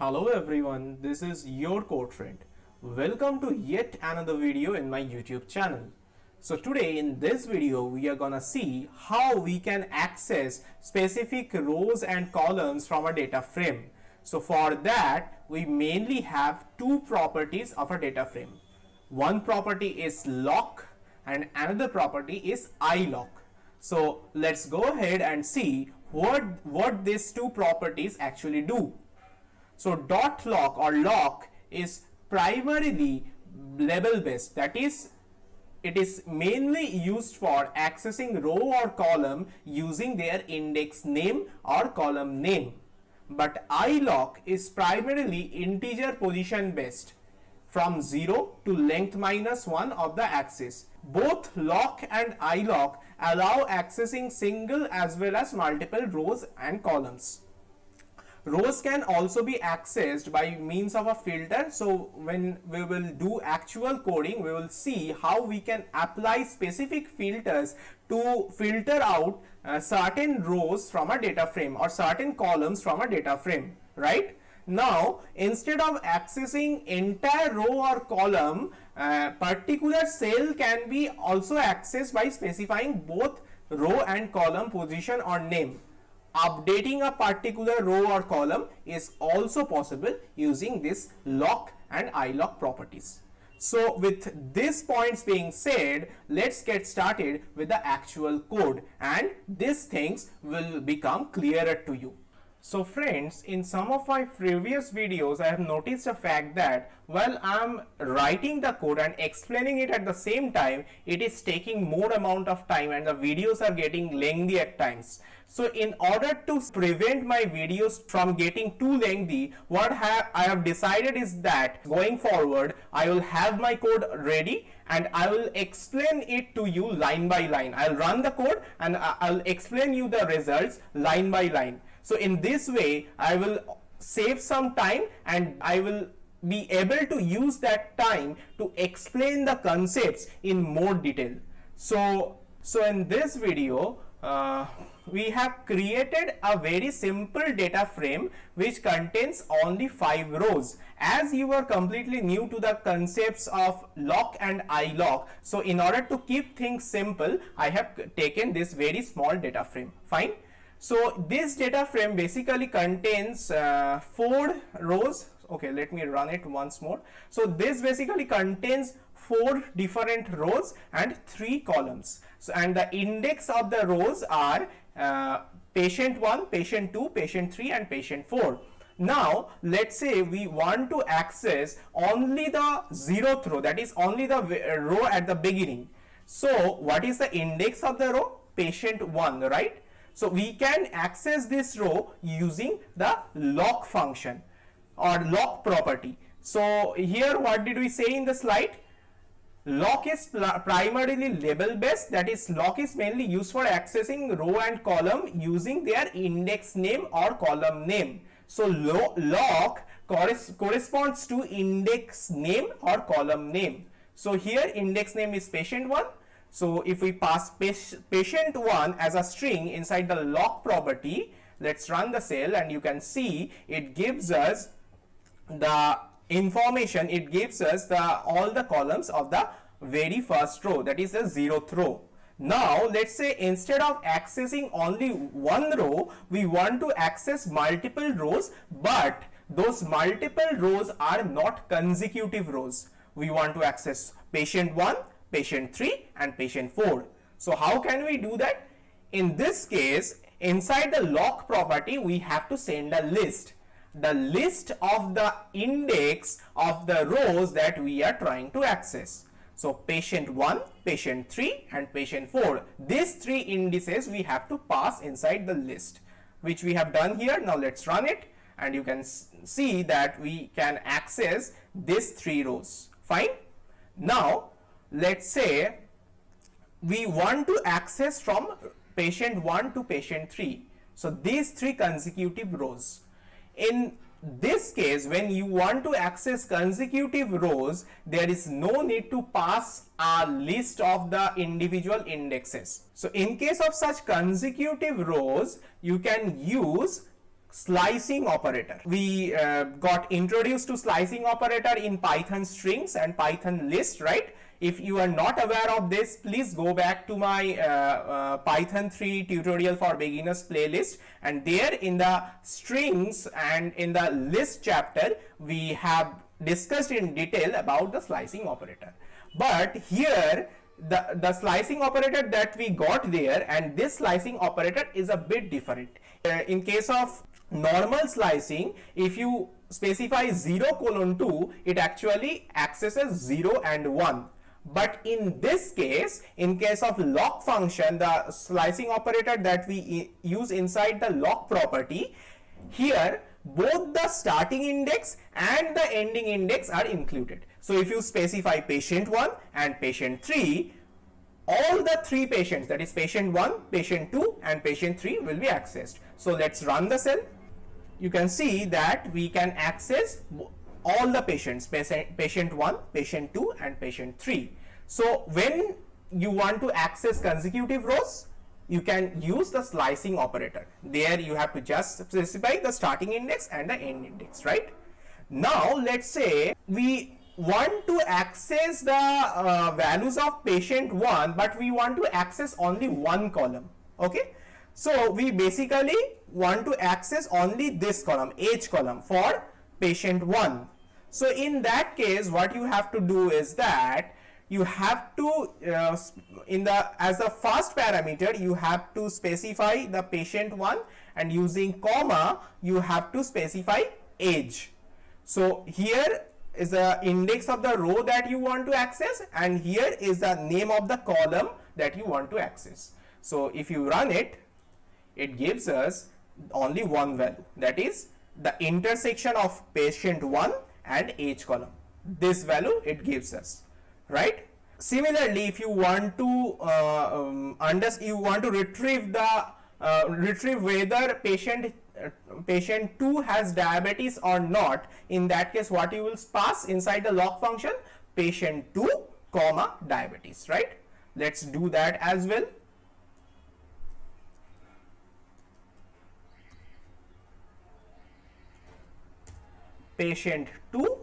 Hello everyone, this is your code friend. Welcome to yet another video in my YouTube channel. So today in this video we are gonna see how we can access specific rows and columns from a data frame. So for that we mainly have two properties of a data frame. One property is lock and another property is iLock. So let's go ahead and see what these two properties actually do. So dot lock or lock is primarily label based, that is it is mainly used for accessing row or column using their index name or column name. But iLock is primarily integer position based from 0 to length minus 1 of the axis. Both lock and iLock allow accessing single as well as multiple rows and columns. Rows can also be accessed by means of a filter. So when we will do actual coding, we will see how we can apply specific filters to filter out certain rows from a data frame or certain columns from a data frame, right? Now, instead of accessing entire row or column, particular cell can be also accessed by specifying both row and column position or name. Updating a particular row or column is also possible using this lock and iLock properties. So with these points being said, let's get started with the actual code and these things will become clearer to you. So friends, in some of my previous videos, I have noticed the fact that while I'm writing the code and explaining it at the same time, it is taking more amount of time and the videos are getting lengthy at times. So in order to prevent my videos from getting too lengthy, what I have decided is that going forward, I will have my code ready and I will explain it to you line by line. I'll run the code and I'll explain you the results line by line. So in this way, I will save some time and I will be able to use that time to explain the concepts in more detail. So in this video, we have created a very simple data frame which contains only 5 rows. As you are completely new to the concepts of lock and iLock, so in order to keep things simple, I have taken this very small data frame. Fine. So this data frame basically contains 4 rows. Okay, let me run it once more. So this basically contains 4 different rows and 3 columns. So and the index of the rows are patient 1, patient 2, patient 3 and patient 4. Now let's say we want to access only the 0th row, that is only the row at the beginning. So what is the index of the row? Patient 1, right? So we can access this row using the lock function or lock property. So here what did we say in the slide? Lock is primarily label based, that is lock is mainly used for accessing row and column using their index name or column name. So lock corresponds to index name or column name. So here index name is patient 1. So if we pass patient 1 as a string inside the lock property, let's run the cell and you can see it gives us the information, it gives us all the columns of the very first row, that is the 0th row. Now let's say instead of accessing only one row, we want to access multiple rows, but those multiple rows are not consecutive rows. We want to access patient 1, patient 3 and patient 4. So how can we do that? In this case, inside the lock property, we have to send a list. The list of the index of the rows that we are trying to access. So patient 1, patient 3 and patient 4. These 3 indices we have to pass inside the list, which we have done here. Now let's run it and you can see that we can access these 3 rows. Fine. Now let's say we want to access from patient 1 to patient 3. So these 3 consecutive rows. In this case, when you want to access consecutive rows, there is no need to pass a list of the individual indexes. So in case of such consecutive rows, you can use slicing operator. We got introduced to slicing operator in Python strings and Python list, right? If you are not aware of this, please go back to my Python 3 tutorial for beginners playlist, and there in the strings and in the list chapter we have discussed in detail about the slicing operator. But here the slicing operator that we got there and this slicing operator is a bit different. In case of normal slicing, if you specify 0:2, it actually accesses 0 and 1. But in this case, in case of LOC function, the slicing operator that we use inside the LOC property, here both the starting index and the ending index are included. So if you specify patient 1 and patient 3, all the three patients, that is patient 1, patient 2 and patient 3 will be accessed. So let's run the cell. You can see that we can access all the patients, patient 1, patient 2 and patient 3. So when you want to access consecutive rows, you can use the slicing operator. There you have to just specify the starting index and the end index, right? Now let's say we want to access the values of patient 1, but we want to access only one column. Okay, so we basically want to access only this column, age column, for patient 1. So in that case, what you have to do is that you have to as the first parameter you have to specify the patient 1, and using comma you have to specify age. So here is the index of the row that you want to access, and here is the name of the column that you want to access. So if you run it, it gives us only one value, that is the intersection of patient 1 and age column. This value it gives us, right? Similarly, if you want to retrieve the retrieve whether patient 2 has diabetes or not, in that case what you will pass inside the LOC function, patient 2 comma diabetes, right? Let's do that as well. Patient 2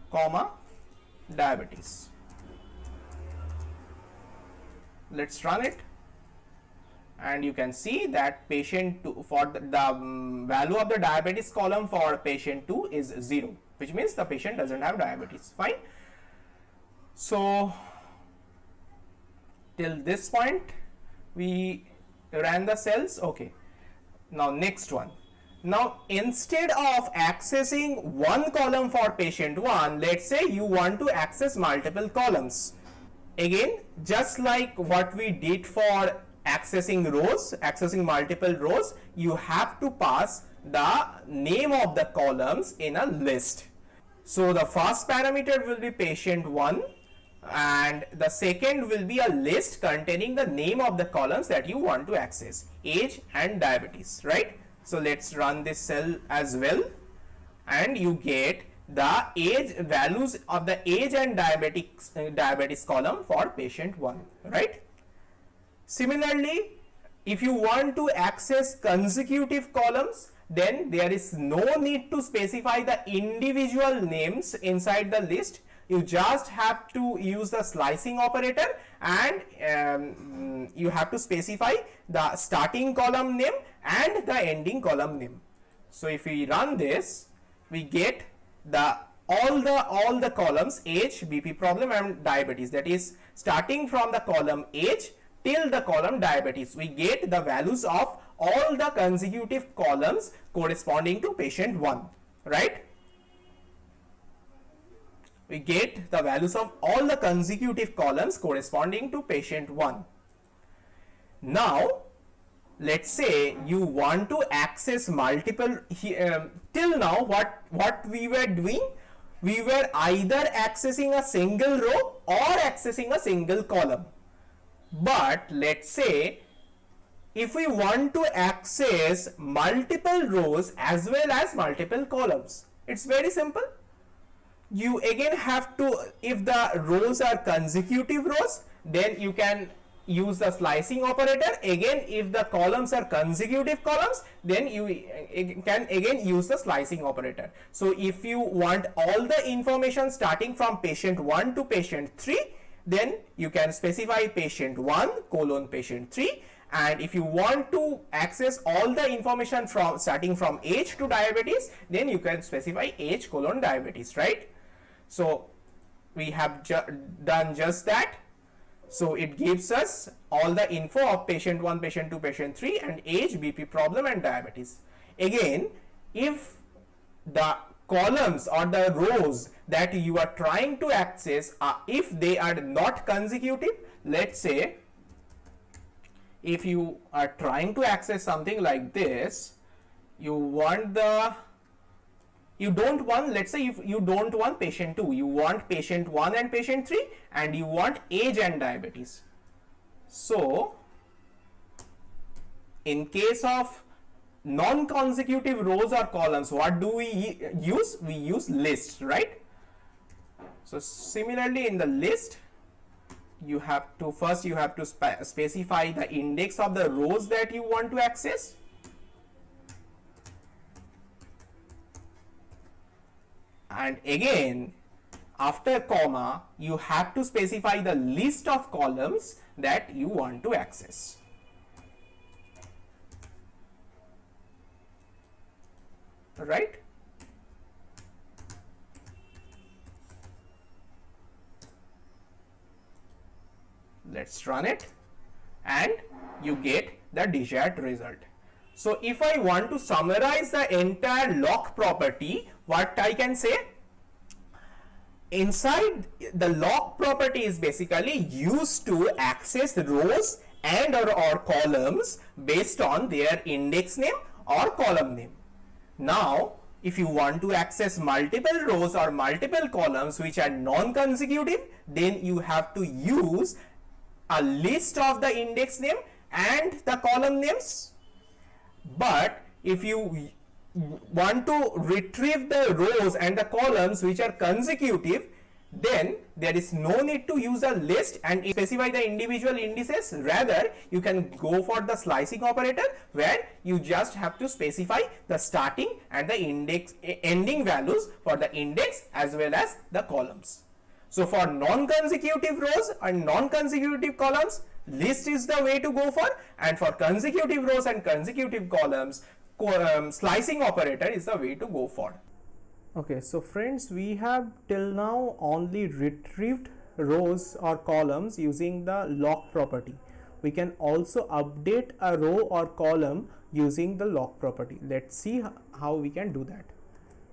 comma diabetes. Let's run it, and you can see that patient 2 for the value of the diabetes column for patient 2 is 0, which means the patient doesn't have diabetes. Fine. So till this point we ran the cells. Okay, now next one. Now instead of accessing one column for patient 1, let's say you want to access multiple columns. Again, just like what we did for accessing rows, accessing multiple rows, you have to pass the name of the columns in a list. So the first parameter will be patient 1, and the second will be a list containing the name of the columns that you want to access, age and diabetes, right? So let's run this cell as well, and you get the age values of the age and diabetes column for patient 1, right? Similarly, if you want to access consecutive columns, then there is no need to specify the individual names inside the list. You just have to use the slicing operator, and you have to specify the starting column name and the ending column name. So if we run this, we get the all the columns age, BP problem and diabetes, that is starting from the column age till the column diabetes. We get the values of all the consecutive columns corresponding to patient 1, right? We get the values of all the consecutive columns corresponding to patient 1. Now let's say you want to access multiple. Till now what we were doing, we were either accessing a single row or accessing a single column. But let's say if we want to access multiple rows as well as multiple columns, it's very simple. You again have to, if the rows are consecutive rows, then you can use the slicing operator. Again, if the columns are consecutive columns, then you can again use the slicing operator. So if you want all the information starting from patient 1 to patient 3, then you can specify patient 1 colon patient 3. And if you want to access all the information from starting from age to diabetes, then you can specify age colon diabetes, right? So we have done just that. So it gives us all the info of patient 1, patient 2, patient 3, and age, BP problem, and diabetes. Again, if the columns or the rows that you are trying to access if they are not consecutive, let's say if you are trying to access something like this, you don't want, let's say if you don't want patient 2, you want patient 1 and patient 3, and you want age and diabetes. So in case of non-consecutive rows or columns, what do we use? We use list, right? So similarly, in the list, you have to specify the index of the rows that you want to access. And again, after comma, you have to specify the list of columns that you want to access. Right? Let's run it, and you get the desired result. So if I want to summarize the entire LOC property, what I can say? Inside the LOC property is basically used to access rows and or columns based on their index name or column name. Now, if you want to access multiple rows or multiple columns which are non-consecutive, then you have to use a list of the index name and the column names. But if you want to retrieve the rows and the columns which are consecutive, then there is no need to use a list and specify the individual indices. Rather, you can go for the slicing operator, where you just have to specify the starting and the index ending values for the index as well as the columns. So for non-consecutive rows and non-consecutive columns, list is the way to go for, and for consecutive rows and consecutive columns, slicing operator is the way to go for. Okay, so friends, we have till now only retrieved rows or columns using the LOC property. We can also update a row or column using the LOC property. Let's see how we can do that.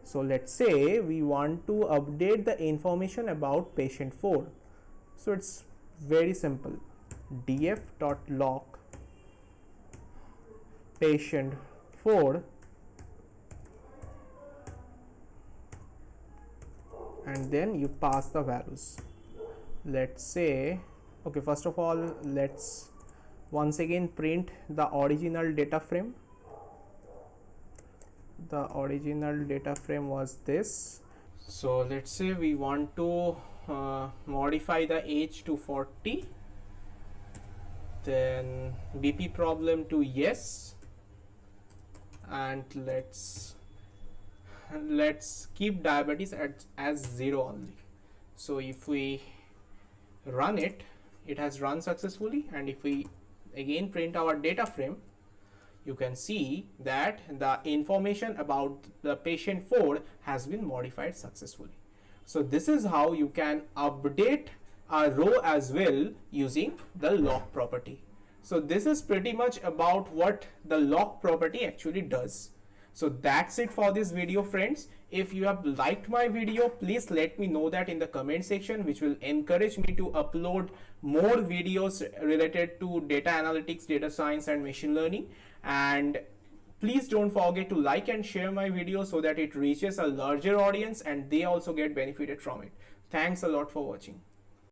So let's say we want to update the information about patient 4. So it's very simple. df.loc patient 4, and then you pass the values. Let's say, okay, first of all, let's once again print the original data frame. The original data frame was this. So let's say we want to modify the age to 40, then BP problem to yes, and let's keep diabetes as 0 only. So if we run it, it has run successfully, and if we again print our data frame, you can see that the information about the patient 4 has been modified successfully. So this is how you can update a row as well using the LOC property. So this is pretty much about what the LOC property actually does. So that's it for this video, friends. If you have liked my video, please let me know that in the comment section, which will encourage me to upload more videos related to data analytics, data science, and machine learning. And please don't forget to like and share my video so that it reaches a larger audience and they also get benefited from it. Thanks a lot for watching.